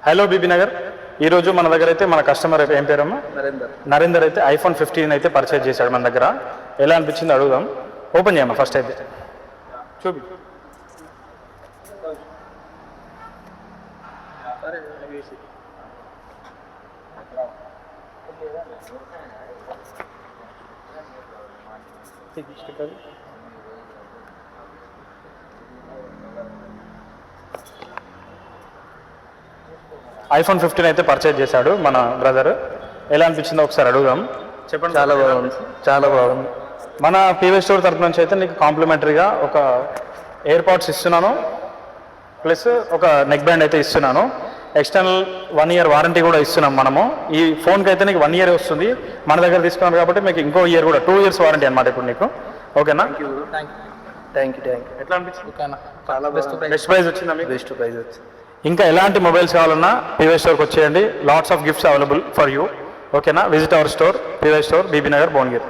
Hello BB Nagar. ఈరోజు మన దగ్గర అయితే మన కస్టమర్ ఏం పేరమ్మా? నరేందర్ అయితే iPhone 15 అయితే పర్చేజ్ చేశాడు మన దగ్గర. ఎలా అనిపించింది అడుగుదాం. ఓపెన్ చేయమ్మా ఫస్ట్ అయితే చూపి. iPhone 15 అయితే పర్చేజ్ చేశాడు మన బ్రదర్. ఎలా అనిపించిందో ఒకసారి అడుగుదాం. చెప్పండి. చాలా బాగుంది. మన పీవీఎస్ స్టోర్ తరపు నుంచి అయితే నీకు కాంప్లిమెంటరీగా ఒక ఎయిర్పాడ్స్ ఇస్తున్నాను, ప్లస్ ఒక నెక్ బ్యాండ్ అయితే ఇస్తున్నాను. ఎక్స్టర్నల్ 1 year వారంటీ కూడా ఇస్తున్నాం మనము. ఈ ఫోన్కి అయితే నీకు 1 year వస్తుంది. మన దగ్గర తీసుకున్నాను కాబట్టి మీకు ఇంకో ఇయర్ కూడా 2 years వారంటీ అనమాట ఇప్పుడు నీకు. ఓకేనా? Thank you. ఎట్లా అనిపించింది? చాలా బెస్ట్ ప్రైస్ వచ్చిందా మీకు? బెస్ట్ ప్రైజ్ వచ్చింది. ఇంకా ఎలాంటి మొబైల్స్ కావాలన్నా పీవీఎస్ స్టోర్కి వచ్చేయండి. Lots of gifts available for you. ఓకేనా? Visit our store, PVS store, Bibinagar, Bhuvanagiri.